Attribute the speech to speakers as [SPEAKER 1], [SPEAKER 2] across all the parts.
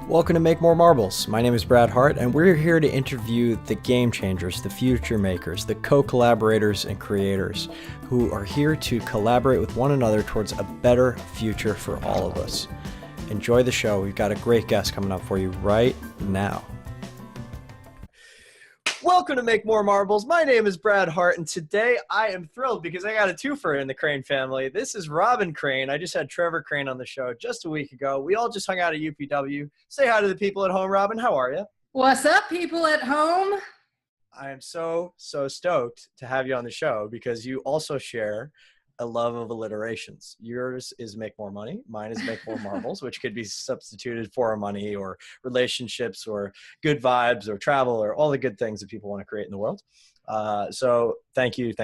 [SPEAKER 1] Welcome to Make More Marbles. My name is Brad Hart, and we're here to interview the game changers, the future makers, the co-collaborators and creators who are here to collaborate with one another towards a better future for all of us. Enjoy the show. We've got a great guest coming up for you right now. Welcome to Make More Marbles. My name is Brad Hart, and today I am thrilled because I got a twofer in the Crane family. This is Robyn Crane. I just had Trevor Crane on the show just a week ago. We all just hung out at UPW. Say hi to the people at home, Robyn. How are you?
[SPEAKER 2] What's up, people at home?
[SPEAKER 1] I am so stoked to have you on the show because you also share a love of alliterations. Yours is Make More Money. Mine is Make More Marbles, which could be substituted for money or relationships or good vibes or travel or all the good things that people want to create in the world. So thank you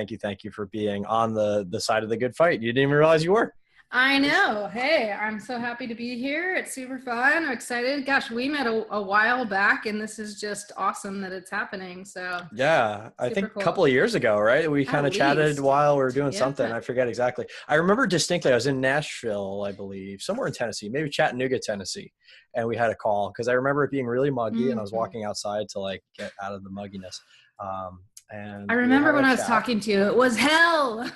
[SPEAKER 1] for being on the side of the good fight. You didn't even realize you were.
[SPEAKER 2] I know. Hey, I'm so happy to be here. It's super fun. I'm excited. Gosh, we met a while back, and this is just awesome that it's happening. So
[SPEAKER 1] yeah, I think
[SPEAKER 2] cool.
[SPEAKER 1] A couple of years ago, right? We kind of chatted while we were doing something. I forget exactly. I remember distinctly. I was in Nashville, I believe, somewhere in Tennessee, maybe Chattanooga, Tennessee, and we had a call because I remember it being really muggy, and I was walking outside to like get out of the mugginess. And
[SPEAKER 2] I remember when I was talking to you, it was hell.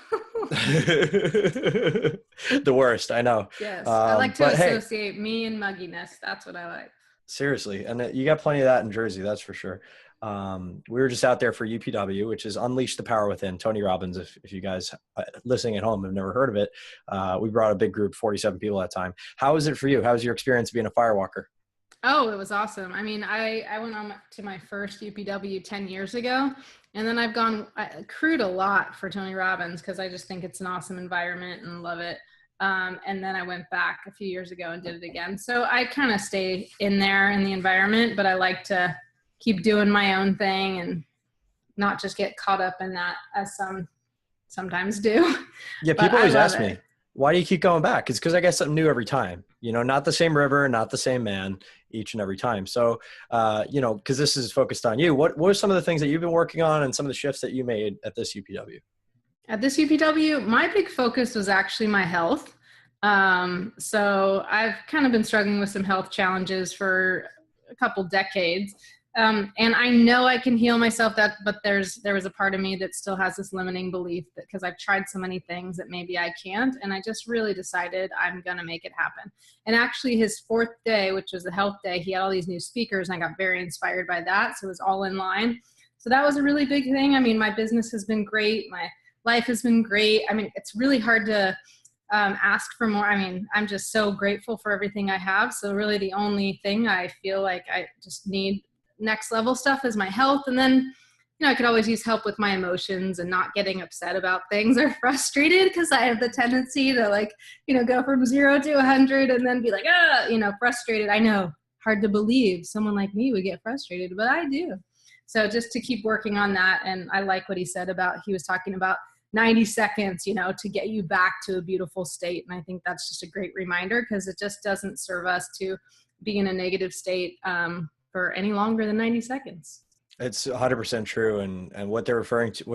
[SPEAKER 1] The worst, I know.
[SPEAKER 2] Yes, I like to associate me and mugginess. That's what I like.
[SPEAKER 1] Seriously, and you got plenty of that in Jersey, that's for sure. We were just out there for UPW, which is Unleash the Power Within. Tony Robbins, if you guys listening at home have never heard of it, we brought a big group, 47 people at that time. How was it for you? How was your experience being a firewalker?
[SPEAKER 2] Oh, it was awesome. I mean, I went on to my first UPW 10 years ago, and then I crewed a lot for Tony Robbins because I just think it's an awesome environment and love it. And then I went back a few years ago and did it again. So I kind of stay in there in the environment, but I like to keep doing my own thing and not just get caught up in that as some sometimes do.
[SPEAKER 1] Yeah, people always ask me, why do you keep going back? It's because I get something new every time. You know, not the same river, not the same man each and every time. So, because this is focused on you, what are some of the things that you've been working on and some of the shifts that you made at this UPW?
[SPEAKER 2] At this UPW, my big focus was actually my health. So I've kind of been struggling with some health challenges for a couple decades. And I know I can heal myself, but there was a part of me that still has this limiting belief that because I've tried so many things that maybe I can't. And I just really decided I'm going to make it happen. And actually his fourth day, which was the health day, he had all these new speakers and I got very inspired by that. So it was all in line. So that was a really big thing. I mean, my business has been great. My life has been great. I mean, it's really hard to ask for more. I mean, I'm just so grateful for everything I have. So really the only thing I feel like I just need next level stuff is my health. And then, I could always use help with my emotions and not getting upset about things or frustrated because I have the tendency to go from 0 to 100 and then be like, frustrated. I know, hard to believe someone like me would get frustrated, but I do. So just to keep working on that. And I like what he said he was talking about 90 seconds, to get you back to a beautiful state. And I think that's just a great reminder because it just doesn't serve us to be in a negative state for any longer than 90 seconds.
[SPEAKER 1] It's 100% true. And what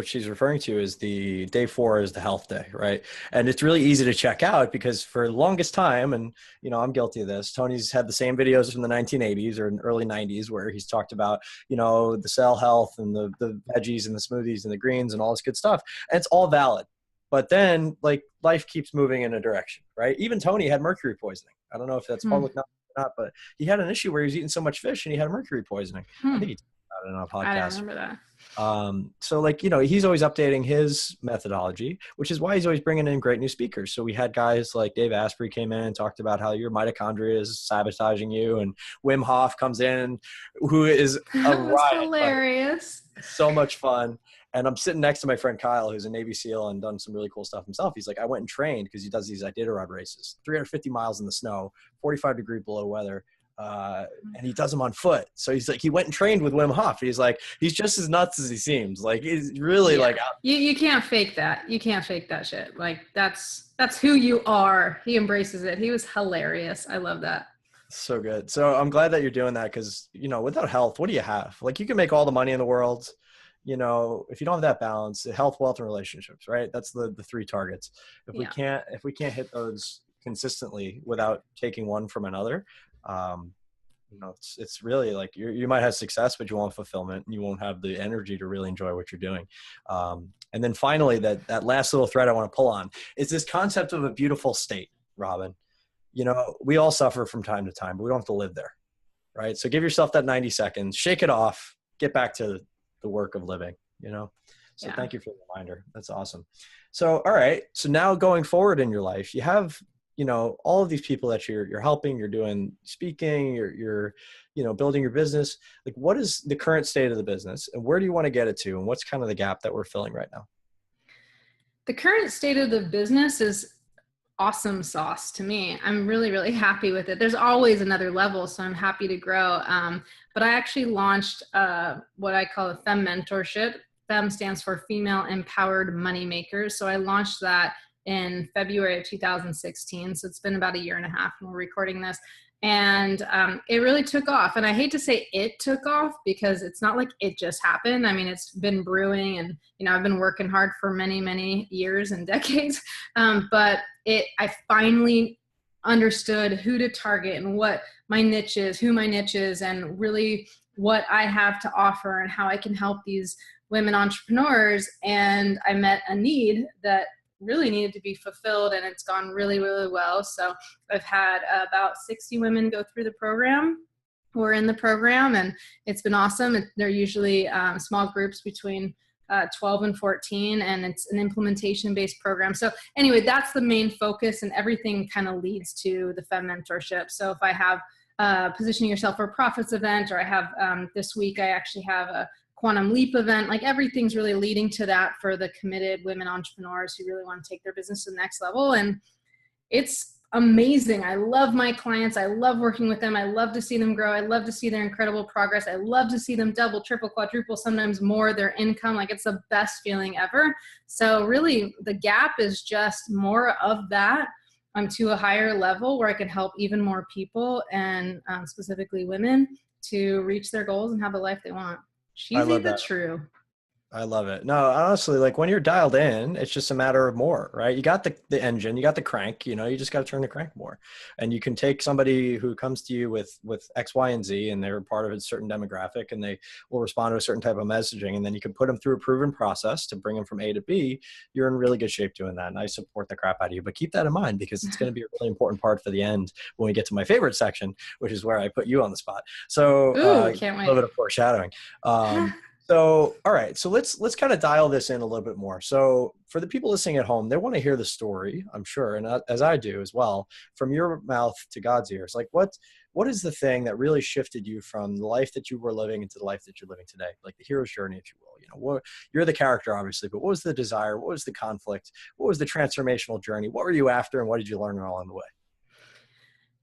[SPEAKER 1] she's referring to is the day 4 is the health day, right? And it's really easy to check out because for the longest time, and, I'm guilty of this, Tony's had the same videos from the 1980s or early 90s where he's talked about, the cell health and the veggies and the smoothies and the greens and all this good stuff. And it's all valid. But then life keeps moving in a direction, right? Even Tony had mercury poisoning. I don't know if that's public knowledge or not, but he had an issue where he was eating so much fish and he had mercury poisoning. I think he talked about it on a podcast.
[SPEAKER 2] I don't remember that.
[SPEAKER 1] So he's always updating his methodology, which is why he's always bringing in great new speakers. So we had guys like Dave Asprey came in and talked about how your mitochondria is sabotaging you. And Wim Hof comes in, who is a riot.
[SPEAKER 2] Hilarious.
[SPEAKER 1] So much fun. And I'm sitting next to my friend Kyle, who's a Navy SEAL and done some really cool stuff himself. He's like, I went and trained because he does these Iditarod races, 350 miles in the snow, 45-degree below weather. And he does them on foot. So he's like, he went and trained with Wim Hof. He's like, he's just as nuts as he seems. Like, he's really
[SPEAKER 2] you can't fake that. You can't fake that shit. Like that's who you are. He embraces it. He was hilarious. I love that.
[SPEAKER 1] So good. So I'm glad that you're doing that because, without health, what do you have? Like you can make all the money in the world. If you don't have that balance, health, wealth, and relationships, right? That's the 3 targets. If we can't hit those consistently without taking one from another, You know, it's really like you might have success, but you won't have fulfillment, and you won't have the energy to really enjoy what you're doing. And then finally, that last little thread I want to pull on is this concept of a beautiful state, Robyn. You know, we all suffer from time to time, but we don't have to live there, right? So give yourself that 90 seconds, shake it off, get back to the work of living, you know? So
[SPEAKER 2] Yeah.
[SPEAKER 1] thank you for the reminder. That's awesome. So, all right. So now going forward in your life, you have, you know, all of these people that you're helping, you're doing speaking, you're, you know, building your business. Like, what is the current state of the business, and where do you want to get it to? And what's kind of the gap that we're filling right now?
[SPEAKER 2] The current state of the business is awesome sauce to me. I'm really, really happy with it. There's always another level, so I'm happy to grow. But I actually launched what I call a Femme Mentorship. Femme stands for Female Empowered Moneymakers. So I launched that in February of 2016. So it's been about a year and a half when we're recording this. And it really took off. And I hate to say it took off because it's not like it just happened. I mean, it's been brewing, and, you know, I've been working hard for many, many years and decades. But I finally understood who to target and what my niche is, who my niche is, and really what I have to offer and how I can help these women entrepreneurs. And I met a need that really needed to be fulfilled, and it's gone really, really well. So I've had about 60 women go through the program who are in the program, and it's been awesome. They're usually small groups between 12 and 14, and it's an implementation-based program. So anyway, that's the main focus, and everything kind of leads to the Femme Mentorship. So if I have Positioning Yourself for Profits event, or I have this week, I actually have a Quantum Leap event, like everything's really leading to that for the committed women entrepreneurs who really want to take their business to the next level. And it's amazing. I love my clients. I love working with them. I love to see them grow. I love to see their incredible progress. I love to see them double, triple, quadruple, sometimes more their income. Like, it's the best feeling ever. So really the gap is just more of that to a higher level where I can help even more people, and specifically women, to reach their goals and have the life they want. Cheesy but true.
[SPEAKER 1] I love it. No, honestly, like when you're dialed in, it's just a matter of more, right? You got the engine, you got the crank, you know, you just got to turn the crank more. And you can take somebody who comes to you with X, Y, and Z, and they're part of a certain demographic, and they will respond to a certain type of messaging. And then you can put them through a proven process to bring them from A to B. You're in really good shape doing that. And I support the crap out of you, but keep that in mind, because it's going to be a really important part for the end when we get to my favorite section, which is where I put you on the spot. So
[SPEAKER 2] can't wait.
[SPEAKER 1] A little bit of foreshadowing. So, all right. So let's kind of dial this in a little bit more. So for the people listening at home, they want to hear the story, I'm sure, and as I do as well, from your mouth to God's ears. Like, what is the thing that really shifted you from the life that you were living into the life that you're living today? Like the hero's journey, if you will. You know, you're the character, obviously, but what was the desire? What was the conflict? What was the transformational journey? What were you after, and what did you learn along the way?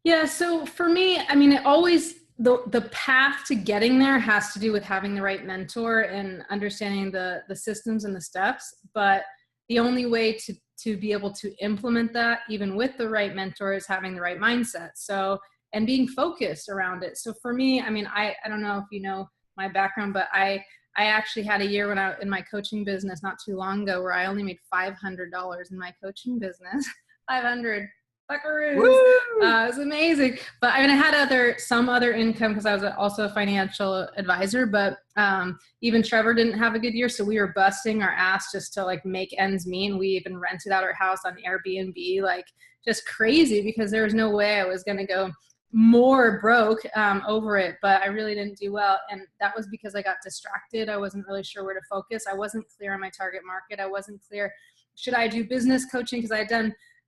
[SPEAKER 2] Yeah. So for me, I mean, it always, the path to getting there has to do with having the right mentor and understanding the systems and the steps. But the only way to be able to implement that, even with the right mentor, is having the right mindset. So, and being focused around it. So for me, I mean, I don't know if you know my background, but I actually had a year when in my coaching business not too long ago where I only made $500 in my coaching business. 500. Buckaroos. It was amazing. But I mean, I had some other income because I was also a financial advisor, but even Trevor didn't have a good year. So we were busting our ass just to like make ends meet. And we even rented out our house on Airbnb, like just crazy, because there was no way I was going to go more broke over it. But I really didn't do well. And that was because I got distracted. I wasn't really sure where to focus. I wasn't clear on my target market. I wasn't clear. Should I do business coaching? Because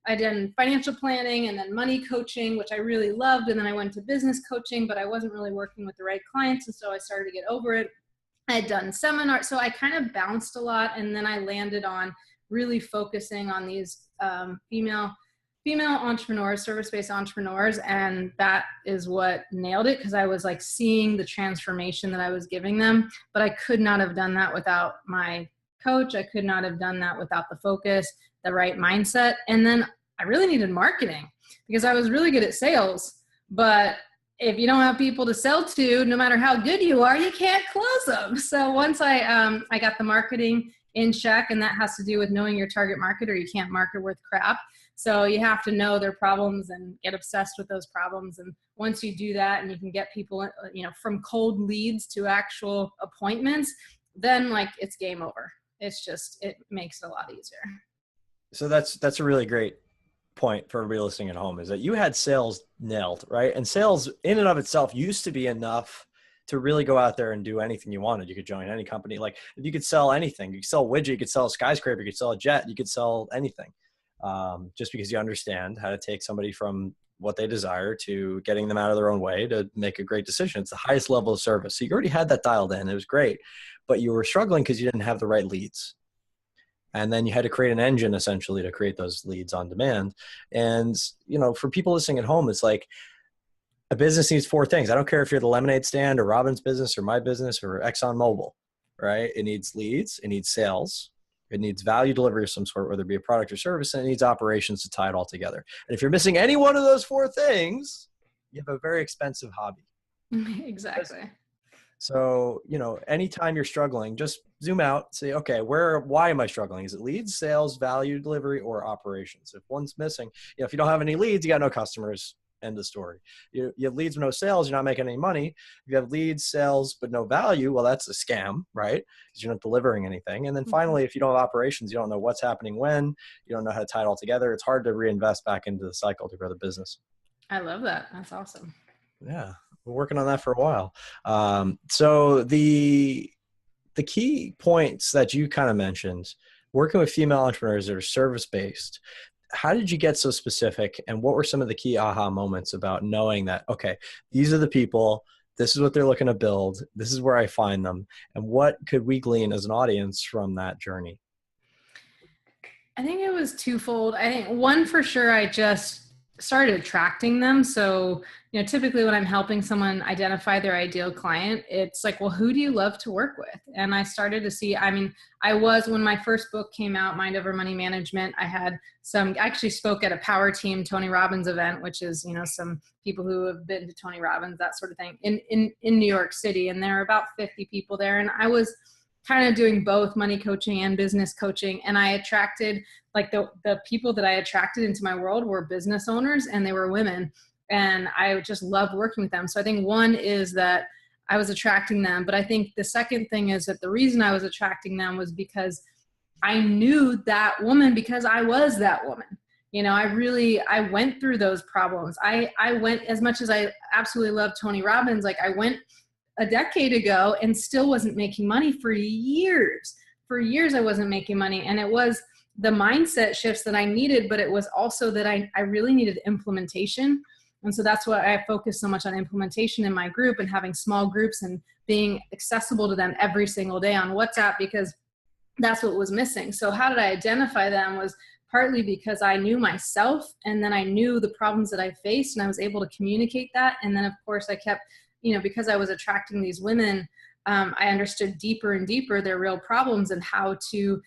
[SPEAKER 2] I did financial planning and then money coaching, which I really loved. And then I went to business coaching, but I wasn't really working with the right clients. And so I started to get over it. I had done seminars. So I kind of bounced a lot. And then I landed on really focusing on these female entrepreneurs, service-based entrepreneurs. And that is what nailed it, because I was like seeing the transformation that I was giving them. But I could not have done that without my coach. I could not have done that without the focus, the right mindset. And then I really needed marketing, because I was really good at sales, but if you don't have people to sell to, no matter how good you are, you can't close them. So once I got the marketing in check, and that has to do with knowing your target market, or you can't market worth crap. So you have to know their problems and get obsessed with those problems. And once you do that and you can get people, from cold leads to actual appointments, then like it's game over. It makes it a lot easier.
[SPEAKER 1] So that's a really great point for everybody listening at home, is that you had sales nailed, right? And sales in and of itself used to be enough to really go out there and do anything you wanted. You could join any company. Like if you could sell anything, you could sell a widget, you could sell a skyscraper, you could sell a jet, you could sell anything. Just because you understand how to take somebody from what they desire to getting them out of their own way to make a great decision. It's the highest level of service. So you already had that dialed in. It was great, but you were struggling because you didn't have the right leads. And then you had to create an engine essentially to create those leads on demand. And, for people listening at home, it's like a business needs four things. I don't care if you're the lemonade stand or Robyn's business or my business or ExxonMobil, right? It needs leads, it needs sales, it needs value delivery of some sort, whether it be a product or service, and it needs operations to tie it all together. And if you're missing any one of those four things, you have a very expensive hobby.
[SPEAKER 2] Exactly.
[SPEAKER 1] So, anytime you're struggling, just zoom out, say, okay, why am I struggling? Is it leads, sales, value delivery, or operations? If one's missing, if you don't have any leads, you got no customers, end of story. You have leads with no sales, you're not making any money. If you have leads, sales, but no value, well, that's a scam, right? Because you're not delivering anything. And then finally, if you don't have operations, you don't know what's happening when, you don't know how to tie it all together. It's hard to reinvest back into the cycle to grow the business.
[SPEAKER 2] I love that. That's awesome.
[SPEAKER 1] Yeah. We're working on that for a while. So the key points that you kind of mentioned, working with female entrepreneurs that are service-based, how did you get so specific? And what were some of the key aha moments about knowing that, okay, these are the people, this is what they're looking to build, this is where I find them, and what could we glean as an audience from that journey?
[SPEAKER 2] I think it was twofold. I think one, for sure, I just started attracting them. So, typically when I'm helping someone identify their ideal client, it's like, well, who do you love to work with? And I started to see, when my first book came out, Mind Over Money Management, I actually spoke at a Power Team Tony Robbins event, which is, some people who have been to Tony Robbins, that sort of thing, in New York City. And there are about 50 people there. And I was kind of doing both money coaching and business coaching. And I attracted, the people that I attracted into my world were business owners, and they were women. And I just loved working with them. So I think one is that I was attracting them. But I think the second thing is that the reason I was attracting them was because I knew that woman, because I was that woman. I went through those problems. I went, as much as I absolutely love Tony Robbins, I went a decade ago and still wasn't making money for years. For years, I wasn't making money. And it was the mindset shifts that I needed, but it was also that I really needed implementation. And so that's why I focus so much on implementation in my group and having small groups and being accessible to them every single day on WhatsApp, because that's what was missing. So how did I identify them was partly because I knew myself, and then I knew the problems that I faced, and I was able to communicate that. And then of course I kept, because I was attracting these women, I understood deeper and deeper their real problems and how to,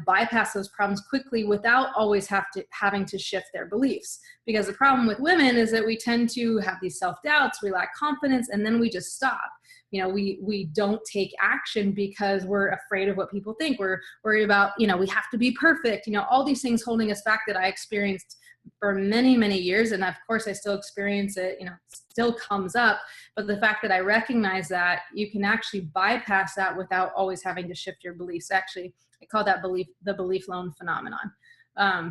[SPEAKER 2] bypass those problems quickly without always having to shift their beliefs. Because the problem with women is that we tend to have these self-doubts, we lack confidence, and then we just stop. We don't take action because we're afraid of what people think. We're worried about, we have to be perfect, all these things holding us back that I experienced for many, many years. And of course I still experience it, it still comes up. But the fact that I recognize that you can actually bypass that without always having to shift your beliefs. Actually, I call that the belief loan phenomenon.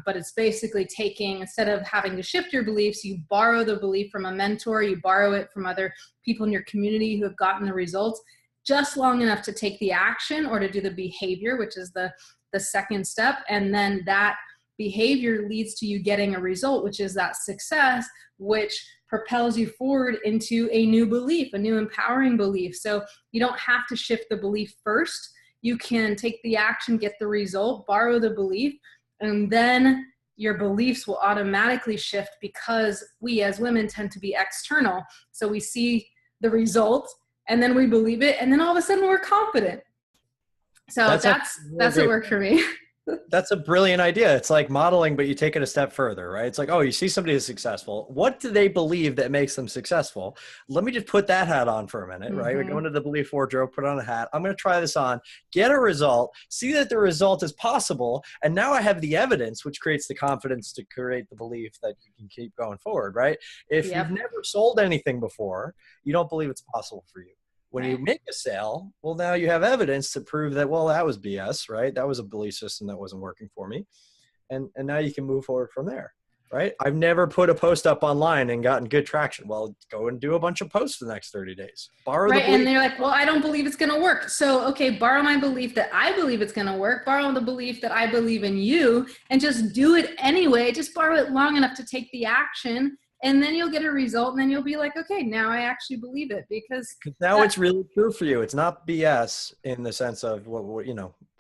[SPEAKER 2] But it's basically taking, instead of having to shift your beliefs, you borrow the belief from a mentor, you borrow it from other people in your community who have gotten the results just long enough to take the action or to do the behavior, which is the second step. And then that behavior leads to you getting a result, which is that success, which propels you forward into a new belief, a new empowering belief. So you don't have to shift the belief first. You can take the action, get the result, borrow the belief, and then your beliefs will automatically shift, because we as women tend to be external. So we see the result and then we believe it, and then all of a sudden we're confident. So that's what worked for me.
[SPEAKER 1] That's a brilliant idea. It's like modeling, but you take it a step further, right? It's like, oh, you see somebody who's successful. What do they believe that makes them successful? Let me just put that hat on for a minute, right? We go into the belief wardrobe, put on a hat. I'm going to try this on, get a result, see that the result is possible. And now I have the evidence, which creates the confidence to create the belief that you can keep going forward, right? If you've never sold anything before, you don't believe it's possible for you. When you make a sale, well, now you have evidence to prove that, well, that was BS, right? That was a belief system that wasn't working for me. And now you can move forward from there, right? I've never put a post up online and gotten good traction. Well, go and do a bunch of posts the next 30 days. Borrow the belief.
[SPEAKER 2] And they're like, well, I don't believe it's going to work. So, okay, borrow my belief that I believe it's going to work. Borrow the belief that I believe in you and just do it anyway. Just borrow it long enough to take the action. And then you'll get a result, and then you'll be like, okay, now I actually believe it, because
[SPEAKER 1] now it's really true for you. It's not BS in the sense of what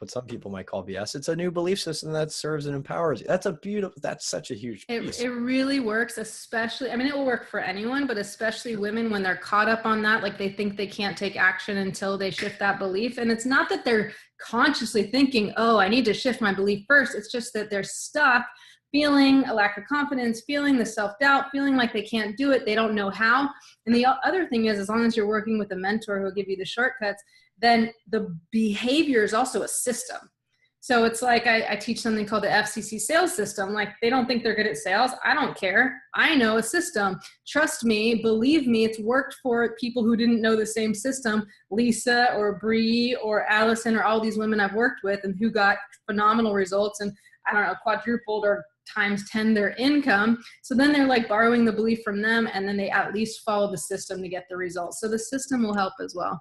[SPEAKER 1] some people might call BS. It's a new belief system that serves and empowers you. That's such a huge piece.
[SPEAKER 2] It really works, especially, I mean, it will work for anyone, but especially women when they're caught up on that, like they think they can't take action until they shift that belief. And it's not that they're consciously thinking, oh, I need to shift my belief first. It's just that they're stuck feeling a lack of confidence, feeling the self-doubt, feeling like they can't do it. They don't know how. And the other thing is, as long as you're working with a mentor who'll give you the shortcuts, then the behavior is also a system. So it's like I teach something called the FCC sales system. Like, they don't think they're good at sales. I don't care. I know a system. Trust me, believe me, it's worked for people who didn't know the same system. Lisa or Bree or Allison or all these women I've worked with and who got phenomenal results and, I don't know, quadrupled or times 10 their income. So then they're like borrowing the belief from them, and then they at least follow the system to get the results. So the system will help as well.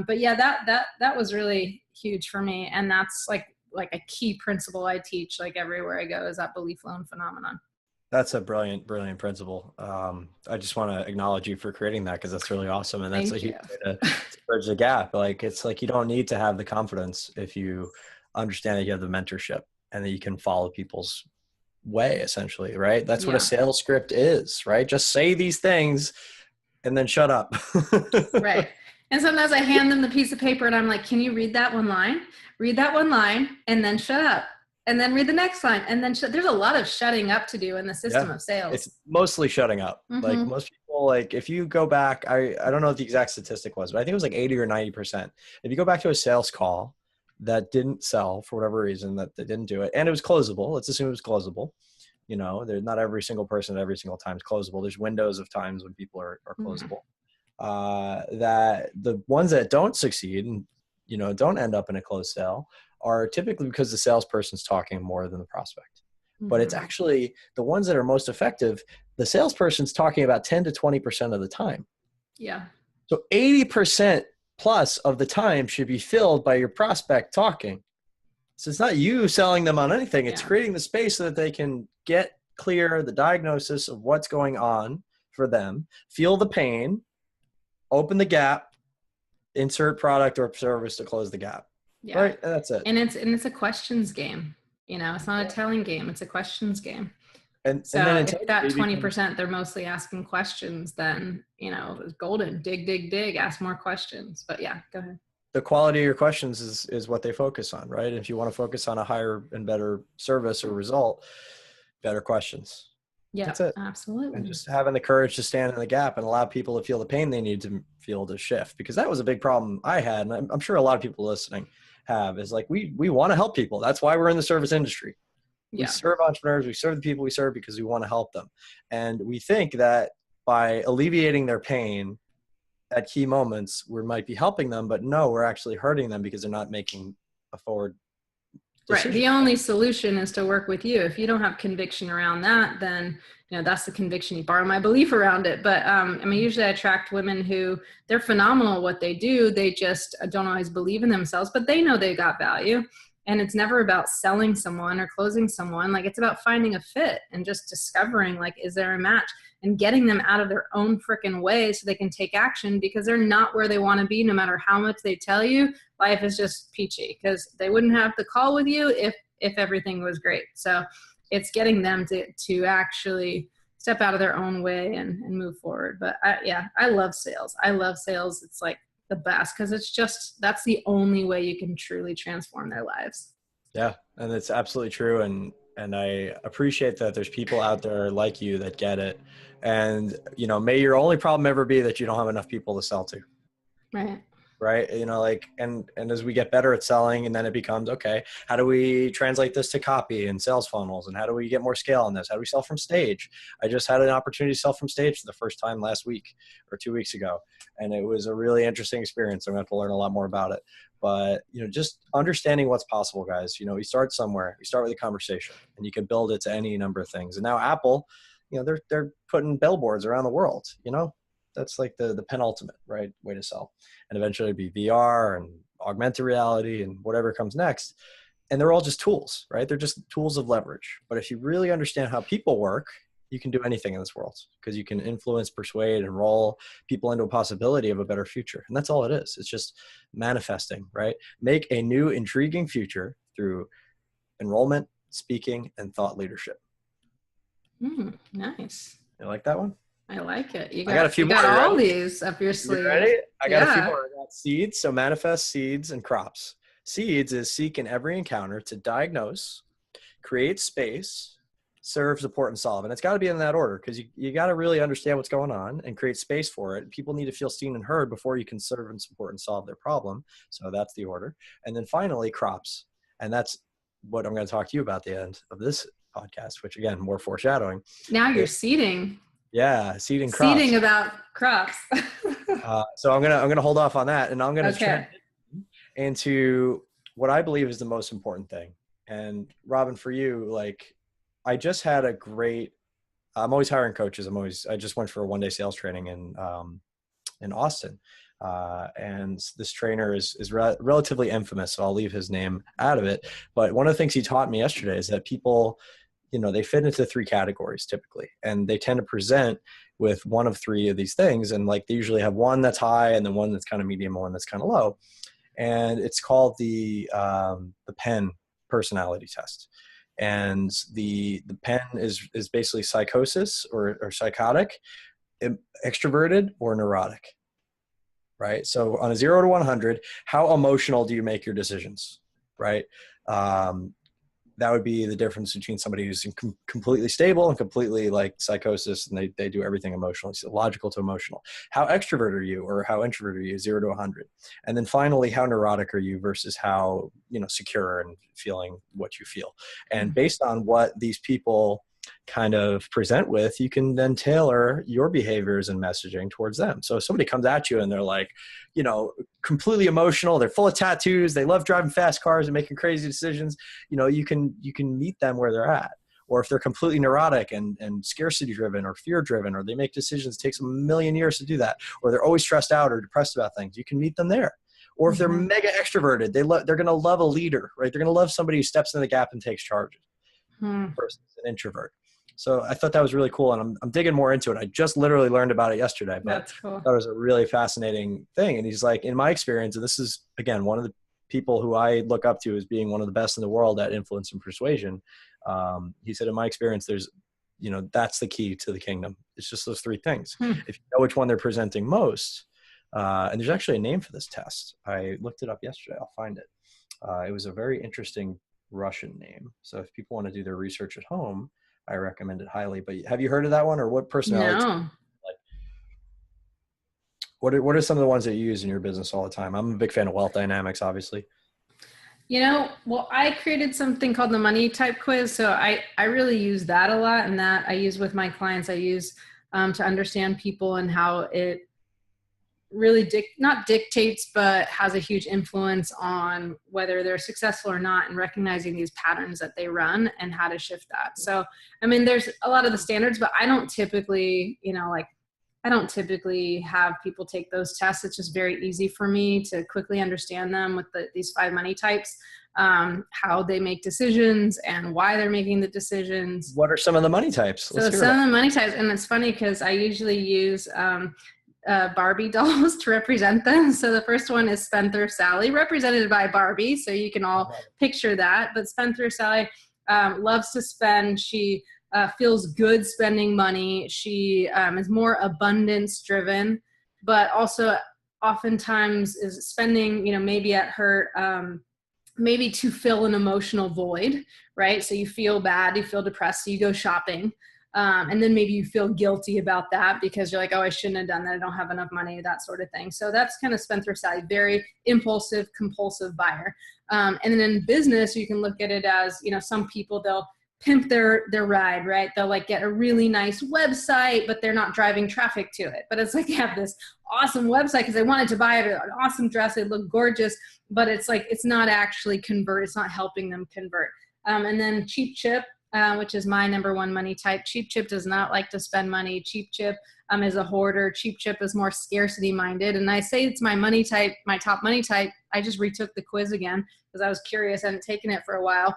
[SPEAKER 2] But yeah, that was really huge for me. And that's like a key principle I teach like everywhere I go, is that belief loan phenomenon.
[SPEAKER 1] That's a brilliant principle. I just want to acknowledge you for creating that, because that's really awesome. And that's a huge way to bridge the gap. Like, it's like, you don't need to have the confidence if you understand that you have the mentorship and that you can follow people's way, essentially, right? That's what a sales script is, right? Just say these things and then shut up.
[SPEAKER 2] Right. And sometimes I hand them the piece of paper and I'm like, can you read that one line? Read that one line and then shut up. And then read the next line and then there's a lot of shutting up to do in the system of sales. It's
[SPEAKER 1] mostly shutting up. Like, most people, like, if you go back, I don't know what the exact statistic was, but I think it was like 80 or 90%. If you go back to a sales call that didn't sell for whatever reason, that they didn't do it, and it was closable. Let's assume it was closable. There's not every single person at every single time is closable. There's windows of times when people are closable. That the ones that don't succeed and, don't end up in a closed sale are typically because the salesperson's talking more than the prospect. But it's actually the ones that are most effective, the salesperson's talking about 10 to 20% of the time.
[SPEAKER 2] Yeah.
[SPEAKER 1] So 80% plus of the time should be filled by your prospect talking. So it's not you selling them on anything. It's creating the space so that they can get clear the diagnosis of what's going on for them, feel the pain, open the gap, insert product or service to close the gap. Yeah. Right. And that's it.
[SPEAKER 2] And it's a questions game. It's not a telling game. It's a questions game.
[SPEAKER 1] And
[SPEAKER 2] then if that 20%, they're mostly asking questions, then, it's golden. Dig, ask more questions. But yeah, go ahead.
[SPEAKER 1] The quality of your questions is what they focus on, right? If you want to focus on a higher and better service or result, better questions.
[SPEAKER 2] Yeah,
[SPEAKER 1] that's it.
[SPEAKER 2] Absolutely.
[SPEAKER 1] And just having the courage to stand in the gap and allow people to feel the pain they need to feel to shift, because that was a big problem I had. And I'm sure a lot of people listening have, is like, we want to help people. That's why we're in the service industry. We serve entrepreneurs. We serve the people we serve because we want to help them. And we think that by alleviating their pain at key moments, we might be helping them, but no, we're actually hurting them because they're not making a forward decision.
[SPEAKER 2] Right. The only solution is to work with you. If you don't have conviction around that, then, that's the conviction. You borrow my belief around it. But usually I attract women who, they're phenomenal at what they do. They just don't always believe in themselves, but they know they got value. And it's never about selling someone or closing someone. Like, it's about finding a fit and just discovering, like, is there a match, and getting them out of their own freaking way so they can take action, because they're not where they want to be. No matter how much they tell you, life is just peachy, because they wouldn't have the call with you if everything was great. So it's getting them to actually step out of their own way and move forward. But I love sales. I love sales. It's like the best, because that's the only way you can truly transform their lives.
[SPEAKER 1] Yeah, and it's absolutely true. And I appreciate that there's people out there like you that get it. And, you know, may your only problem ever be that you don't have enough people to sell to.
[SPEAKER 2] Right.
[SPEAKER 1] Right. You know, like, and as we get better at selling, and then it becomes, okay, how do we translate this to copy and sales funnels? And how do we get more scale on this? How do we sell from stage? I just had an opportunity to sell from stage for the first time last week or 2 weeks ago. And it was a really interesting experience. I'm going to have to learn a lot more about it, but, you know, just understanding what's possible, guys. You know, we start somewhere, we start with a conversation, and you can build it to any number of things. And now Apple, you know, they're putting billboards around the world, you know. That's like the penultimate, right, way to sell. And eventually it'd be VR and augmented reality and whatever comes next. And they're all just tools, right? They're just tools of leverage. But if you really understand how people work, you can do anything in this world, because you can influence, persuade, enroll people into a possibility of a better future. And that's all it is. It's just manifesting, right? Make a new, intriguing future through enrollment, speaking, and thought leadership.
[SPEAKER 2] Nice.
[SPEAKER 1] You like that one?
[SPEAKER 2] I like it.
[SPEAKER 1] I got a few
[SPEAKER 2] you
[SPEAKER 1] more.
[SPEAKER 2] got all these up your sleeve.
[SPEAKER 1] You ready? I got a few more. I got seeds. So manifest, seeds, and crops. Seeds is seek in every encounter to diagnose, create space, serve, support, and solve. And it's got to be in that order, because you got to really understand what's going on and create space for it. People need to feel seen and heard before you can serve and support and solve their problem. So that's the order. And then finally, crops. And that's what I'm going to talk to you about at the end of this podcast, which, again, more foreshadowing.
[SPEAKER 2] Now you're seeding.
[SPEAKER 1] Yeah, seeding crops.
[SPEAKER 2] Seeding about crops.
[SPEAKER 1] So I'm gonna hold off on that, and I'm gonna transition into what I believe is the most important thing. And Robyn, for you, like, I just had a great. I'm always hiring coaches. I just went for a 1-day sales training in Austin, and this trainer is relatively infamous, so I'll leave his name out of it. But one of the things he taught me yesterday is that people, you know, they fit into 3 categories typically, and they tend to present with one of 3 of these things. And like, they usually have one that's high, and then one that's kind of medium, and one that's kind of low. And it's called the PEN personality test. And the PEN is basically psychosis or psychotic, extroverted, or neurotic, right? So on a 0 to 100, how emotional do you make your decisions, right? That would be the difference between somebody who's completely stable and completely like psychosis, and they do everything emotionally, so logical to emotional. How extrovert are you, or how introvert are you, 0 to 100? And then finally, how neurotic are you versus how, you know, secure and feeling what you feel. And based on what these people kind of present with, you can then tailor your behaviors and messaging towards them. So if somebody comes at you and they're like, you know, completely emotional, they're full of tattoos, they love driving fast cars and making crazy decisions, you know, you can meet them where they're at. Or if they're completely neurotic and scarcity driven or fear driven, or they make decisions, it takes them a million years to do that, or they're always stressed out or depressed about things, you can meet them there. Or if they're mega extroverted, they're going to love a leader, right? They're going to love somebody who steps in the gap and takes charges. Versus an introvert. So I thought that was really cool, and I'm digging more into it. I just literally learned about it yesterday, but
[SPEAKER 2] That's cool.
[SPEAKER 1] I thought it was a really fascinating thing. And he's like, in my experience, and this is, again, one of the people who I look up to as being one of the best in the world at influence and persuasion. He said, in my experience, there's, you know, that's the key to the kingdom. It's just those 3 things. If you know which one they're presenting most, and there's actually a name for this test. I looked it up yesterday. I'll find it. It was a very interesting Russian name. So if people want to do their research at home, I recommend it highly. But have you heard of that one, or what personality?
[SPEAKER 2] No.
[SPEAKER 1] Like, what are some of the ones that you use in your business all the time? I'm a big fan of wealth dynamics, obviously.
[SPEAKER 2] You know, well, I created something called the money type quiz. So I really use that a lot, and that I use with my clients. I use to understand people and how it really not dictates, but has a huge influence on whether they're successful or not, and recognizing these patterns that they run and how to shift that. So, I mean, there's a lot of the standards, but I don't typically, you know, like, I don't typically have people take those tests. It's just very easy for me to quickly understand them with these 5 money types, how they make decisions and why they're making the decisions.
[SPEAKER 1] What are some of the money types?
[SPEAKER 2] So some of the money types, and it's funny because I usually use Barbie dolls to represent them. So the first one is Spendthrift Sally, represented by Barbie. So you can all picture that. But Spendthrift Sally loves to spend. She feels good spending money. She is more abundance driven, but also oftentimes is spending, you know, maybe at her maybe to fill an emotional void, right? So you feel bad, you feel depressed, so you go shopping. And then maybe you feel guilty about that because you're like, oh, I shouldn't have done that. I don't have enough money, that sort of thing. So that's kind of spendthrift side, very impulsive, compulsive buyer. And then in business, you can look at it as, some people, they'll pimp their ride, right? They'll like get a really nice website, but they're not driving traffic to it. But it's like, they have this awesome website because they wanted to buy it, an awesome dress, they look gorgeous, but it's like, it's not actually convert. It's not helping them convert. And then cheap chip, which is my number one money type. Cheap chip does not like to spend money. Cheap chip is a hoarder. Cheap chip is more scarcity minded. And I say it's my money type, my top money type. I just retook the quiz again because I was curious. I hadn't taken it for a while.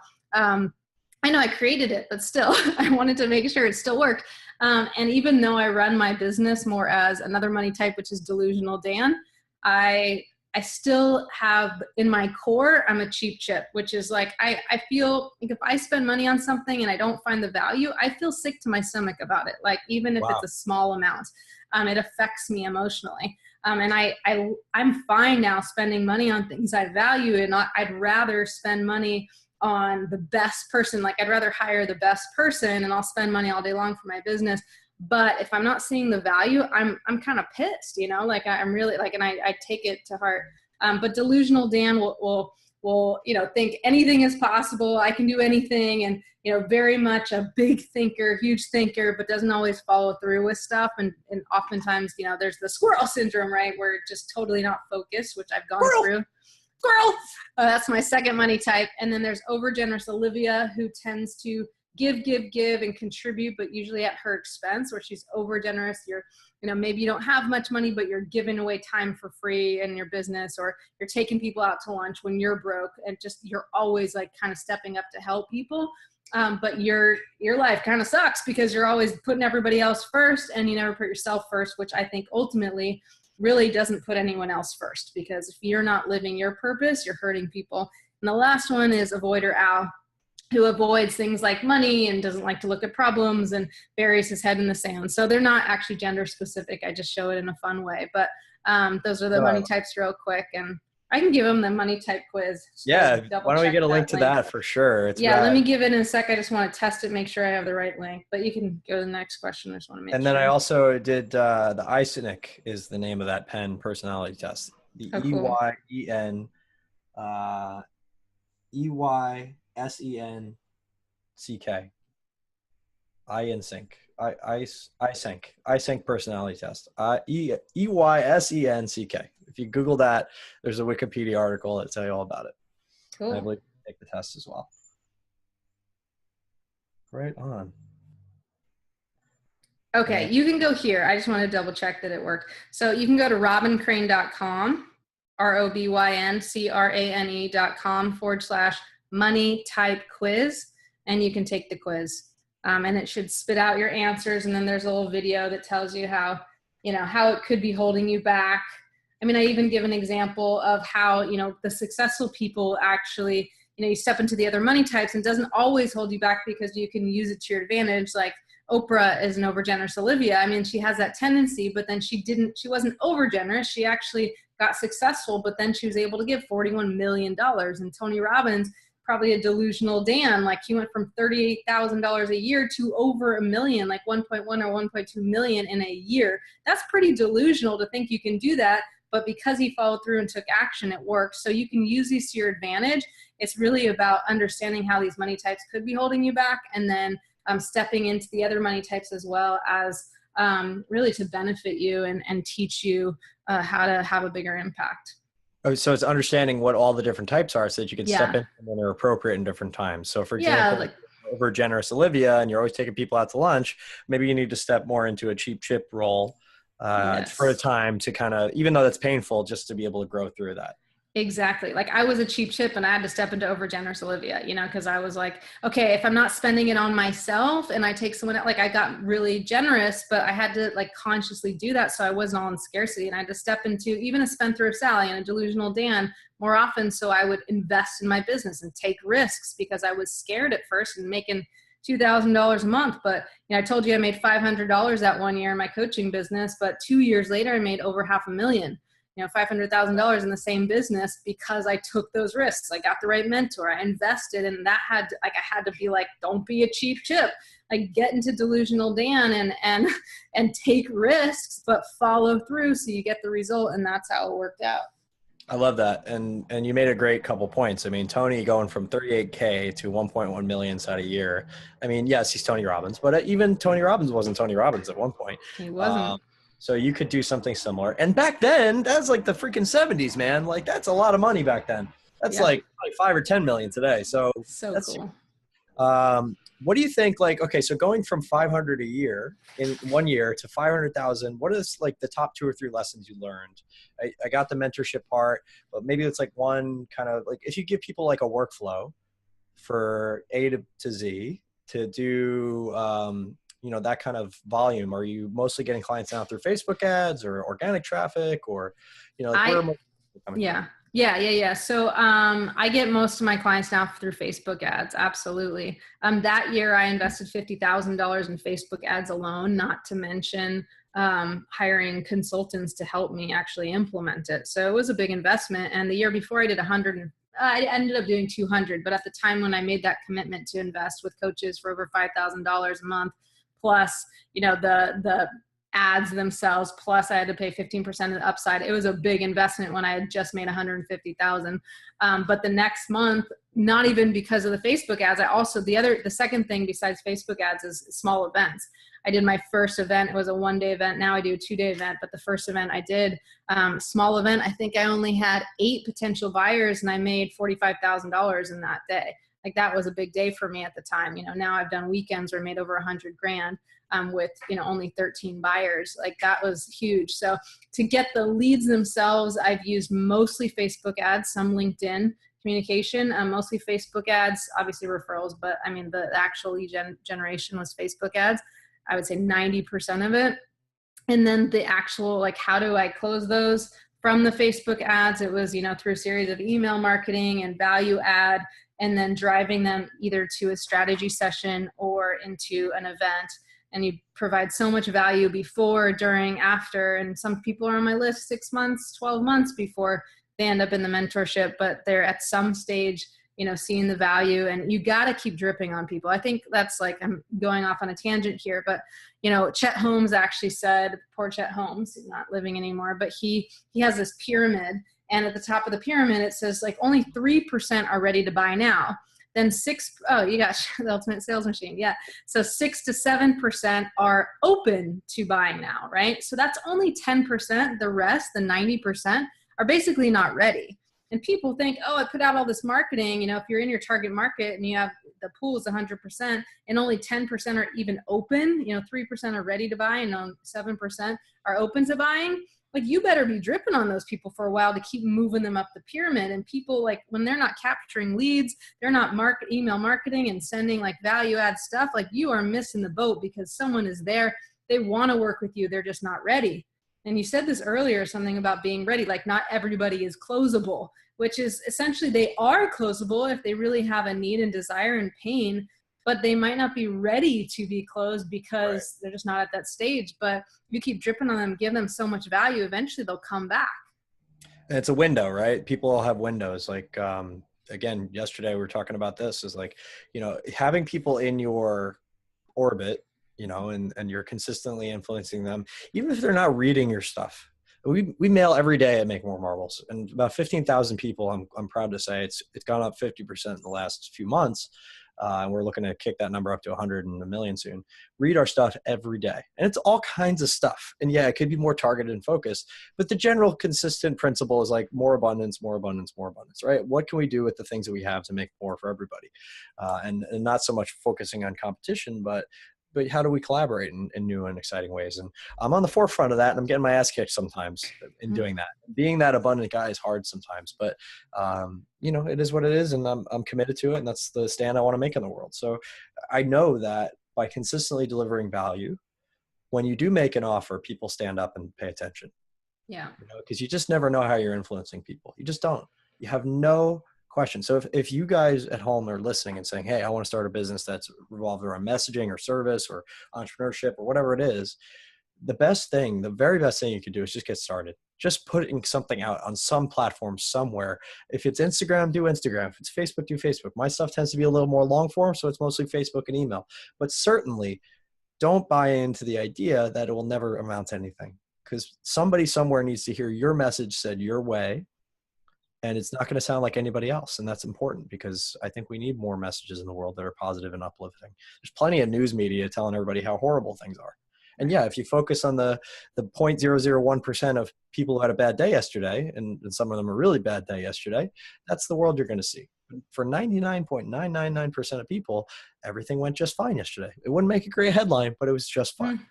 [SPEAKER 2] I know I created it, but still, I wanted to make sure it still worked. And even though I run my business more as another money type, which is Delusional Dan, I still have in my core, I'm a cheap chip, which is like, I feel like if I spend money on something and I don't find the value, I feel sick to my stomach about it. Like even if it's a small amount, it affects me emotionally. And I'm fine now spending money on things I value, and I'd rather spend money on the best person. Like I'd rather hire the best person and I'll spend money all day long for my business. But if I'm not seeing the value, I'm kind of pissed, like I'm really like, and I take it to heart. But Delusional Dan will think anything is possible. I can do anything. And, very much a big thinker, huge thinker, but doesn't always follow through with stuff. And oftentimes, there's the squirrel syndrome, right? Where it's just totally not focused, which I've gone through. Squirrel. That's my second money type. And then there's Overgenerous Olivia, who tends to give and contribute, but usually at her expense, where she's overgenerous. You're, maybe you don't have much money, but you're giving away time for free in your business, or you're taking people out to lunch when you're broke, and just, you're always like kind of stepping up to help people. But your life kind of sucks because you're always putting everybody else first and you never put yourself first, which I think ultimately really doesn't put anyone else first, because if you're not living your purpose, you're hurting people. And the last one is Avoider Al, who avoids things like money and doesn't like to look at problems and buries his head in the sand. So they're not actually gender specific. I just show it in a fun way. But those are the money types real quick. And I can give them the money type quiz.
[SPEAKER 1] Yeah. Why don't we get a link to that for sure?
[SPEAKER 2] Let me give it in a sec. I just want to test it, make sure I have the right link. But you can go to the next question. I just want to make sure.
[SPEAKER 1] And then I also did the Eysenck is the name of that pen personality test. The EYEN EYSENCK. Eysenck personality test. EYSENCK. If you Google that, there's a Wikipedia article that tells you all about it.
[SPEAKER 2] Cool.
[SPEAKER 1] I believe you can take the test as well. Right on.
[SPEAKER 2] Okay, you can go here. I just want to double check that it worked. So you can go to robyncrane.com, ROBYNCRANE.com/money type quiz, and you can take the quiz. And it should spit out your answers. And then there's a little video that tells you how it could be holding you back. I mean, I even give an example of how, the successful people actually, you step into the other money types, and doesn't always hold you back because you can use it to your advantage. Like Oprah is an overgenerous Olivia. I mean, she has that tendency, but then she wasn't overgenerous. She actually got successful, but then she was able to give $41 million. And Tony Robbins, probably a delusional Dan, like he went from $38,000 a year to over $1 million, like 1.1 or 1.2 million in a year. That's pretty delusional to think you can do that. But because he followed through and took action, it works. So you can use these to your advantage. It's really about understanding how these money types could be holding you back, and then stepping into the other money types as well as really to benefit you and teach you how to have a bigger impact.
[SPEAKER 1] Oh, so it's understanding what all the different types are so that you can step in when they're appropriate in different times. So for example, over generous Olivia, and you're always taking people out to lunch, maybe you need to step more into a cheap chip role for a time to kind of, even though that's painful, just to be able to grow through that.
[SPEAKER 2] Exactly. Like I was a cheap chip and I had to step into overgenerous Olivia, because I was like, okay, if I'm not spending it on myself and I take someone out, like I got really generous, but I had to like consciously do that. So I wasn't all in scarcity, and I had to step into even a spendthrift Sally and a delusional Dan more often. So I would invest in my business and take risks because I was scared at first and making $2,000 a month. But I told you I made $500 that one year in my coaching business, but 2 years later I made over $500,000. $500,000 in the same business because I took those risks. I got the right mentor. I invested, and that I had to be like, don't be a cheap chip. Like, get into Delusional Dan and take risks, but follow through so you get the result. And that's how it worked out.
[SPEAKER 1] I love that. And you made a great couple points. I mean, Tony going from 38K to 1.1 million inside a year. I mean, yes, he's Tony Robbins, but even Tony Robbins wasn't Tony Robbins at one point.
[SPEAKER 2] He wasn't.
[SPEAKER 1] So you could do something similar. And back then, that's like the freaking 70s, man. Like, that's a lot of money back then. That's like 5 or 10 million today. So that's
[SPEAKER 2] cool.
[SPEAKER 1] What do you think? Like, okay, so going from 500 a year in 1 year to 500,000, what is like the top 2 or 3 lessons you learned? I got the mentorship part, but maybe it's like one kind of like, if you give people like a workflow for A to Z to do, that kind of volume, are you mostly getting clients now through Facebook ads or organic traffic, or,
[SPEAKER 2] Yeah. So I get most of my clients now through Facebook ads. Absolutely. That year I invested $50,000 in Facebook ads alone, not to mention hiring consultants to help me actually implement it. So it was a big investment. And the year before I did 100, I ended up doing 200. But at the time when I made that commitment to invest with coaches for over $5,000 a month, plus, the ads themselves, plus I had to pay 15% of the upside. It was a big investment when I had just made 150,000. But the next month, not even because of the Facebook ads, the second thing besides Facebook ads is small events. I did my first event. It was a 1-day event. Now I do a 2-day event, but the first event I did, small event, I think I only had 8 potential buyers and I made $45,000 in that day. Like, that was a big day for me at the time. Now I've done weekends where I made over $100,000 with, only 13 buyers. Like, that was huge. So to get the leads themselves, I've used mostly Facebook ads, some LinkedIn communication, mostly Facebook ads, obviously referrals, but I mean, the actual lead generation was Facebook ads. I would say 90% of it. And then the actual, like, how do I close those from the Facebook ads? It was, through a series of email marketing and value add, and then driving them either to a strategy session or into an event. And you provide so much value before, during, after. And some people are on my list 6 months, 12 months before they end up in the mentorship, but they're at some stage, seeing the value. And you got to keep dripping on people. I think that's, like, I'm going off on a tangent here, but Chet Holmes actually said, poor Chet Holmes, he's not living anymore, but he has this pyramid. And at the top of the pyramid, it says, like, only 3% are ready to buy now. Then you got the ultimate sales machine. Yeah. So 6 to 7% are open to buying now, right? So that's only 10%. The rest, the 90%, are basically not ready. And people think, oh, I put out all this marketing. If you're in your target market and you have the pool is 100% and only 10% are even open, 3% are ready to buy and 7% are open to buying. Like, you better be dripping on those people for a while to keep moving them up the pyramid. And people, like, when they're not capturing leads, they're not email marketing and sending, like, value add stuff, like, you are missing the boat because someone is there. They want to work with you. They're just not ready. And you said this earlier, something about being ready. Like, not everybody is closable, which is essentially they are closable if they really have a need and desire and pain, but they might not be ready to be closed because they're just not at that stage. But you keep dripping on them, give them so much value, eventually they'll come back.
[SPEAKER 1] And it's a window, right? People all have windows. Like, again, yesterday we were talking about this, is like, having people in your orbit, and you're consistently influencing them, even if they're not reading your stuff. We mail every day at Make More Marbles, and about 15,000 people, I'm proud to say it's gone up 50% in the last few months. And we're looking to kick that number up to 100 and 1 million soon. Read our stuff every day. And it's all kinds of stuff. And yeah, it could be more targeted and focused, but the general consistent principle is like more abundance, more abundance, more abundance, right? What can we do with the things that we have to make more for everybody? And not so much focusing on competition, but how do we collaborate in new and exciting ways? And I'm on the forefront of that, and I'm getting my ass kicked sometimes in doing that. Being that abundant guy is hard sometimes, but it is what it is, and I'm committed to it, and that's the stand I want to make in the world. So I know that by consistently delivering value, when you do make an offer, people stand up and pay attention.
[SPEAKER 2] Yeah.
[SPEAKER 1] Because you just never know how you're influencing people. You just don't. You have no question. So if you guys at home are listening and saying, hey, I want to start a business that's revolved around messaging or service or entrepreneurship or whatever it is, the best thing, the very best thing you can do is just get started. Just putting something out on some platform somewhere. If it's Instagram, do Instagram. If it's Facebook, do Facebook. My stuff tends to be a little more long form, so it's mostly Facebook and email. But certainly don't buy into the idea that it will never amount to anything, because somebody somewhere needs to hear your message said your way, and it's not going to sound like anybody else. And that's important, because I think we need more messages in the world that are positive and uplifting. There's plenty of news media telling everybody how horrible things are. And yeah, if you focus on the 0.001% of people who had a bad day yesterday, and some of them a really bad day yesterday, that's the world you're going to see. For 99.999% of people, everything went just fine yesterday. It wouldn't make a great headline, but it was just fine.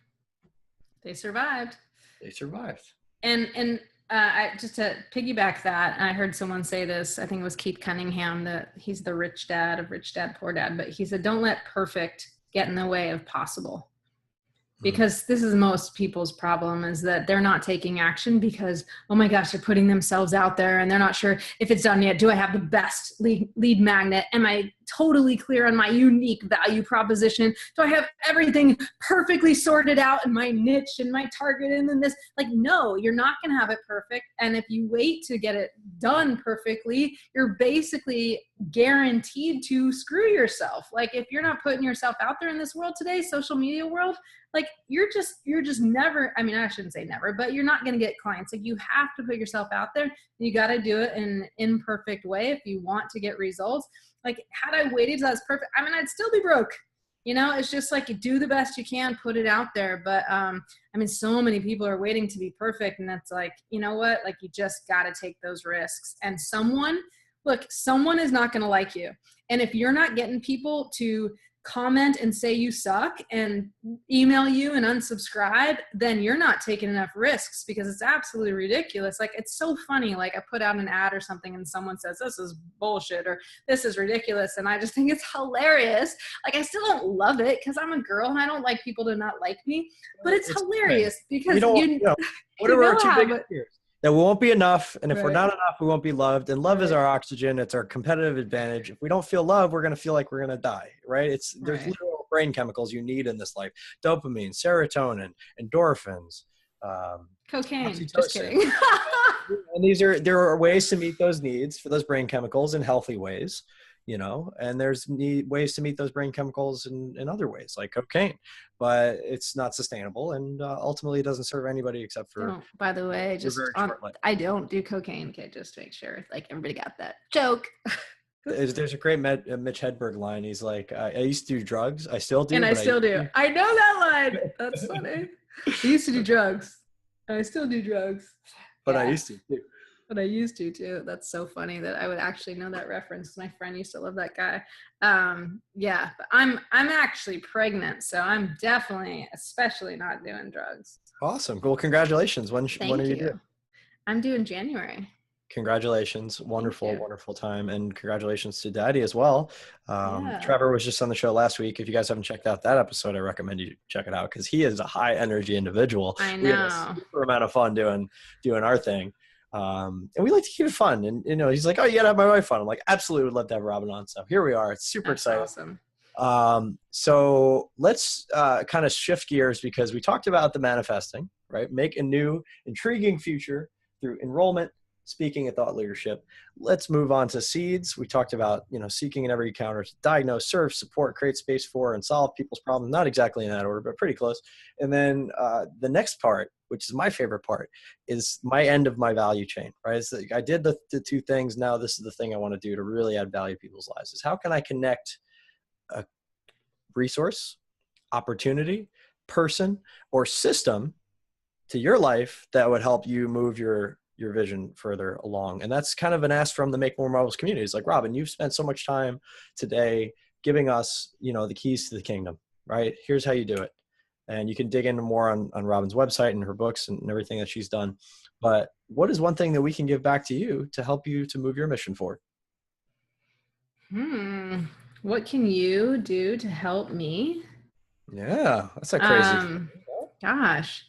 [SPEAKER 2] They survived.
[SPEAKER 1] They survived.
[SPEAKER 2] And I, just to piggyback that, I heard someone say this, I think it was Keith Cunningham, that he's the rich dad of Rich Dad Poor Dad, but he said, don't let perfect get in the way of possible. Because this is most people's problem, is that they're not taking action because, oh my gosh, they're putting themselves out there and they're not sure if it's done yet. Do I have the best lead magnet? Am I totally clear on my unique value proposition? Do I have everything perfectly sorted out in my niche and my target and then this? Like, no, you're not going to have it perfect. And if you wait to get it done perfectly, you're basically guaranteed to screw yourself. Like, if you're not putting yourself out there in this world today, social media world, like you're just never, I mean, I shouldn't say never, but you're not going to get clients. Like, you have to put yourself out there. You got to do it in an imperfect way if you want to get results. Like, had I waited till that's perfect, I mean, I'd still be broke. You know, it's just like, you do the best you can, put it out there. But I mean, so many people are waiting to be perfect. And that's like, you know what? Like, you just got to take those risks. And someone is not going to like you. And if you're not getting people to comment and say you suck and email you and unsubscribe, then you're not taking enough risks, because it's absolutely ridiculous. Like, it's so funny. Like, I put out an ad or something and someone says, this is bullshit, or this is ridiculous. And I just think it's hilarious. Like, I still don't love it because I'm a girl and I don't like people to not like me, but it's hilarious because
[SPEAKER 1] what are our two biggest fears? That we won't be enough. And if we're not enough, we won't be loved. And love is our oxygen. It's our competitive advantage. If we don't feel love, we're going to feel like we're going to die, right? There's literal brain chemicals you need in this life. Dopamine, serotonin, endorphins,
[SPEAKER 2] cocaine.
[SPEAKER 1] oxytocin.
[SPEAKER 2] Just kidding.
[SPEAKER 1] And there are ways to meet those needs for those brain chemicals in healthy ways, you know, and there's ways to meet those brain chemicals in other ways, like cocaine, but it's not sustainable. And ultimately it doesn't serve anybody except for,
[SPEAKER 2] by the way, I don't do cocaine. Okay. Just to make sure, like, everybody got that joke.
[SPEAKER 1] There's a great Mitch Hedberg line. He's like, I used to do drugs. I still do.
[SPEAKER 2] And I still do. I know that line. That's funny. I used to do drugs. I still do drugs.
[SPEAKER 1] But I used to too.
[SPEAKER 2] But I used to too. That's so funny that I would actually know that reference. My friend used to love that guy. Yeah, but I'm actually pregnant, so I'm definitely, especially not doing drugs.
[SPEAKER 1] Awesome. Well, congratulations. When are you due?
[SPEAKER 2] I'm due in January.
[SPEAKER 1] Congratulations. Wonderful time. And congratulations to Daddy as well. Trevor was just on the show last week. If you guys haven't checked out that episode, I recommend you check it out, because he is a high energy individual.
[SPEAKER 2] I know.
[SPEAKER 1] We had a super amount of fun doing our thing. And we like to keep it fun. And, you know, he's like, oh, you gotta have my wife on. I'm like, absolutely would love to have Robyn on. So here we are. It's super exciting. Awesome. So let's kind of shift gears, because we talked about the manifesting, right? Make a new, intriguing future through enrollment, speaking, and thought leadership. Let's move on to seeds. We talked about, you know, seeking in every encounter to diagnose, serve, support, create space for, and solve people's problems. Not exactly in that order, but pretty close. And then the next part, which is my favorite part, is my end of my value chain, right? It's like, I did the two things. Now this is the thing I want to do to really add value to people's lives, is how can I connect a resource, opportunity, person, or system to your life that would help you move your vision further along. And that's kind of an ask from the Make More Marvelous community. It's like, Robyn, you've spent so much time today giving us, you know, the keys to the kingdom, right? Here's how you do it. And you can dig into more on Robyn's website and her books and everything that she's done. But what is one thing that we can give back to you to help you to move your mission forward?
[SPEAKER 2] What can you do to help me?
[SPEAKER 1] Yeah, that's a crazy
[SPEAKER 2] gosh,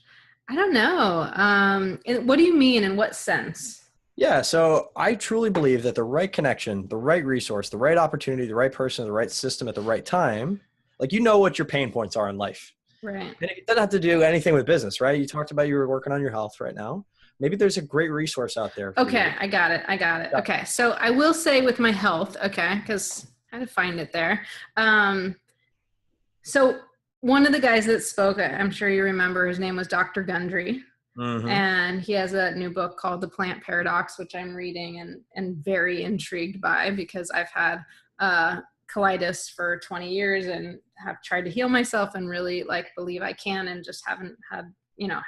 [SPEAKER 2] I don't know. What do you mean? In what sense?
[SPEAKER 1] Yeah. So I truly believe that the right connection, the right resource, the right opportunity, the right person, the right system at the right time, like, you know what your pain points are in life.
[SPEAKER 2] Right.
[SPEAKER 1] And it doesn't have to do anything with business, right? You talked about you were working on your health right now. Maybe there's a great resource out there for you.
[SPEAKER 2] Okay, I got it.
[SPEAKER 1] Yeah.
[SPEAKER 2] Okay, so I will say with my health, okay, because I had to find it there. So one of the guys that spoke, I'm sure you remember, his name was Dr. Gundry.
[SPEAKER 1] Mm-hmm.
[SPEAKER 2] And he has a new book called The Plant Paradox, which I'm reading and very intrigued by, because I've had colitis for 20 years and have tried to heal myself and really like believe I can, and just haven't had,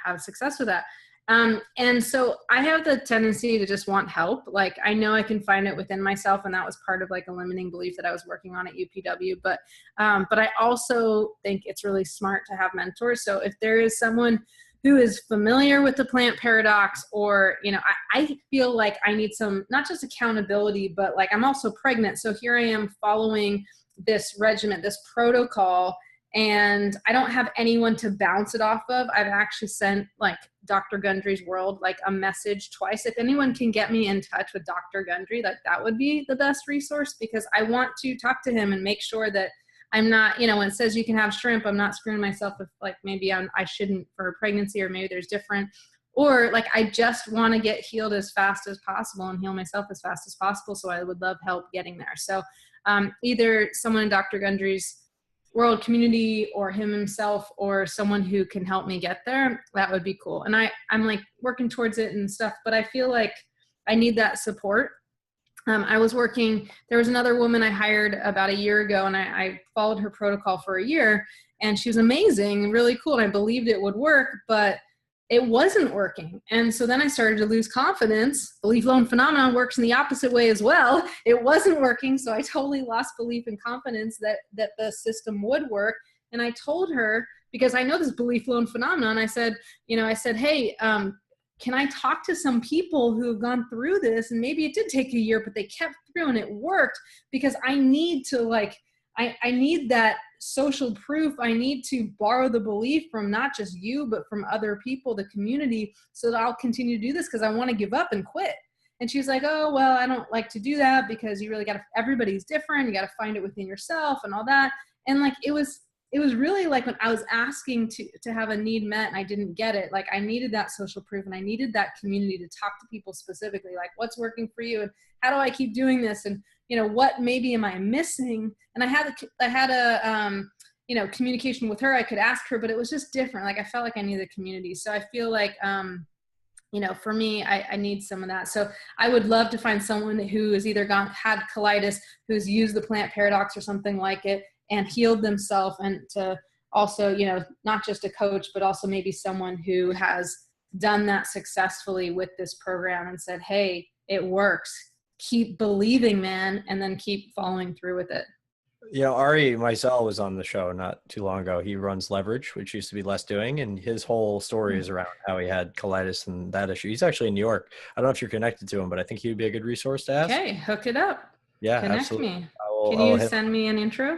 [SPEAKER 2] have success with that. And so I have the tendency to just want help. Like, I know I can find it within myself. And that was part of like a limiting belief that I was working on at UPW. But I also think it's really smart to have mentors. So if there is someone who is familiar with the plant paradox, or, I feel like I need some, not just accountability, but like I'm also pregnant. So here I am following this regimen, this protocol, and I don't have anyone to bounce it off of. I've actually sent like Dr. Gundry's World, like a message twice. If anyone can get me in touch with Dr. Gundry, like that would be the best resource, because I want to talk to him and make sure that I'm not, when it says you can have shrimp, I'm not screwing myself if like maybe I shouldn't for a pregnancy, or maybe there's different, or like I just want to get healed as fast as possible and heal myself as fast as possible. So I would love help getting there. So either someone in Dr. Gundry's World community, or him himself, or someone who can help me get there, that would be cool. And I'm like working towards it and stuff, but I feel like I need that support. There was another woman I hired about a year ago, and I followed her protocol for a year, and she was amazing and really cool. And I believed it would work, but it wasn't working. And so then I started to lose confidence. Belief loan phenomenon works in the opposite way as well. It wasn't working. So I totally lost belief and confidence that the system would work. And I told her, because I know this belief loan phenomenon, I said, hey, can I talk to some people who have gone through this? And maybe it did take a year, but they kept through and it worked, because I need to I need that social proof. I need to borrow the belief from not just you, but from other people, the community, so that I'll continue to do this, because I want to give up and quit. And she's like, oh, well, I don't like to do that, because you really everybody's different. You got to find it within yourself and all that. And like, it was really like when I was asking to have a need met and I didn't get it, like I needed that social proof, and I needed that community to talk to people specifically, like what's working for you, and how do I keep doing this, and what maybe am I missing? And I had a communication with her. I could ask her, but it was just different. Like I felt like I needed a community. So I feel like for me, I need some of that. So I would love to find someone who has either had colitis, who's used the plant paradox or something like it, and healed themselves, and to also, not just a coach, but also maybe someone who has done that successfully with this program and said, hey, it works. Keep believing, man, and then keep following through with it.
[SPEAKER 1] Ari Meisel was on the show not too long ago. He runs Leverage, which used to be Less Doing, and his whole story is around how he had colitis and that issue. He's actually in New York. I don't know if you're connected to him, but I think he would be a good resource to ask.
[SPEAKER 2] Okay, hook it up.
[SPEAKER 1] Yeah,
[SPEAKER 2] Connect
[SPEAKER 1] absolutely.
[SPEAKER 2] me. Can you send me an intro?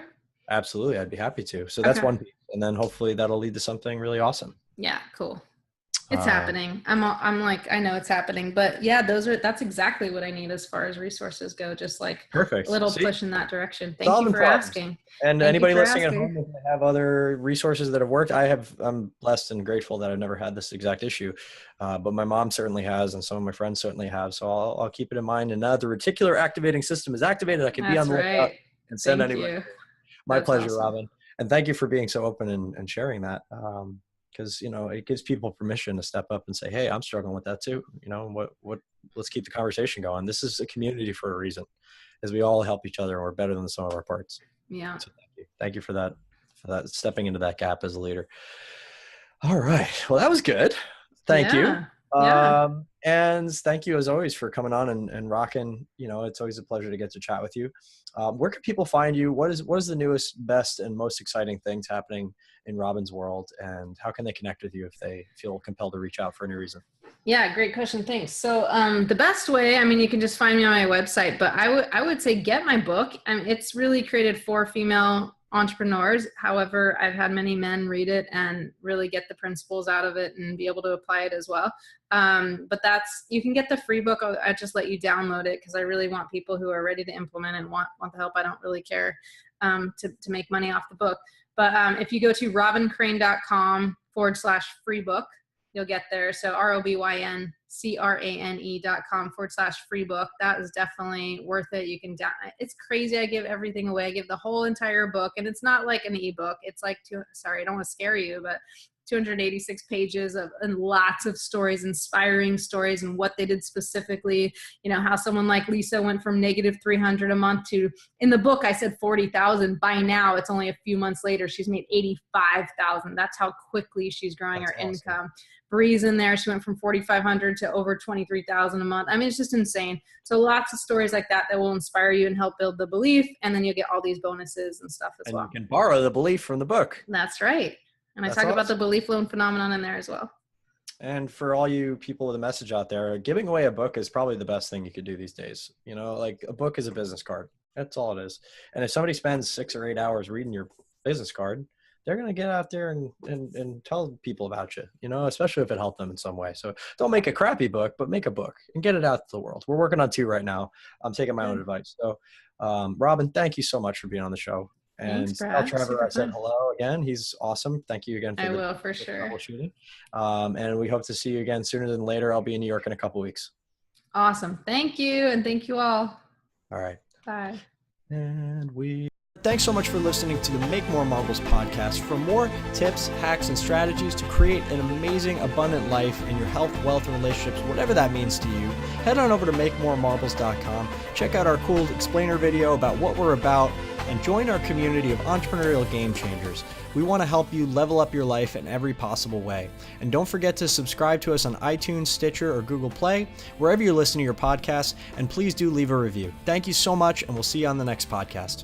[SPEAKER 1] Absolutely, I'd be happy to. So that's one piece, and then hopefully that'll lead to something really awesome.
[SPEAKER 2] Yeah, cool. It's happening. I'm like, I know it's happening, but yeah, that's exactly what I need as far as resources go. Just like
[SPEAKER 1] perfect.
[SPEAKER 2] A little push in that direction. Thank you for asking.
[SPEAKER 1] And anybody listening at home, if they have other resources that have worked, I'm blessed and grateful that I've never had this exact issue. But my mom certainly has, and some of my friends certainly have. So I'll keep it in mind. And now the reticular activating system is activated. I can be on the lookout and send anybody. My pleasure, awesome. Robyn. And thank you for being so open and sharing that. Because it gives people permission to step up and say, hey, I'm struggling with that too. Let's keep the conversation going. This is a community for a reason, as we all help each other, and we're better than the sum of our parts.
[SPEAKER 2] Yeah.
[SPEAKER 1] So thank you for that stepping into that gap as a leader. All right, well, that was good. Thank you. And thank you as always for coming on and rocking. It's always a pleasure to get to chat with you. Where can people find you? What is the newest, best, and most exciting things happening in Robyn's world, and how can they connect with you if they feel compelled to reach out for any reason?
[SPEAKER 2] Yeah, great question. Thanks. So the best way, you can just find me on my website, but I would say get my book. It's really created for female entrepreneurs. However, I've had many men read it and really get the principles out of it and be able to apply it as well. But you can get the free book. I just let you download it, because I really want people who are ready to implement and want the help. I don't really care to make money off the book. But if you go to robyncrane.com/free book, you'll get there. So ROBYNCRANE.com/free book. That is definitely worth it. You can, it's crazy. I give everything away. I give the whole entire book, and it's not like an ebook. It's like, sorry, I don't want to scare you, but 286 pages and lots of stories, inspiring stories, and what they did specifically. How someone like Lisa went from -300 a month to, in the book I said 40,000. By now, it's only a few months later, she's made 85,000. That's how quickly she's growing her income. Bree's in there. She went from 4,500 to over 23,000 a month. I mean, it's just insane. So lots of stories like that will inspire you and help build the belief. And then you'll get all these bonuses and stuff as well.
[SPEAKER 1] And you can borrow the belief from the book.
[SPEAKER 2] That's right. And I talk about the belief loan phenomenon in there as well.
[SPEAKER 1] And for all you people with a message out there, giving away a book is probably the best thing you could do these days. Like a book is a business card. That's all it is. And if somebody spends 6 or 8 hours reading your business card, they're going to get out there and tell people about you, especially if it helped them in some way. So don't make a crappy book, but make a book and get it out to the world. We're working on 2 right now. I'm taking my own advice. So Robyn, thank you so much for being on the show. And tell Trevor I said hello again. He's awesome. Thank you again
[SPEAKER 2] for sure.
[SPEAKER 1] Troubleshooting. And we hope to see you again sooner than later. I'll be in New York in a couple weeks.
[SPEAKER 2] Awesome. Thank you. And thank you all.
[SPEAKER 1] All right.
[SPEAKER 2] Bye.
[SPEAKER 1] Thanks so much for listening to the Make More Marbles podcast. For more tips, hacks, and strategies to create an amazing, abundant life in your health, wealth, and relationships, whatever that means to you, head on over to makemoremarbles.com. Check out our cool explainer video about what we're about, and join our community of entrepreneurial game changers. We want to help you level up your life in every possible way. And don't forget to subscribe to us on iTunes, Stitcher, or Google Play, wherever you listen to your podcasts, and please do leave a review. Thank you so much, and we'll see you on the next podcast.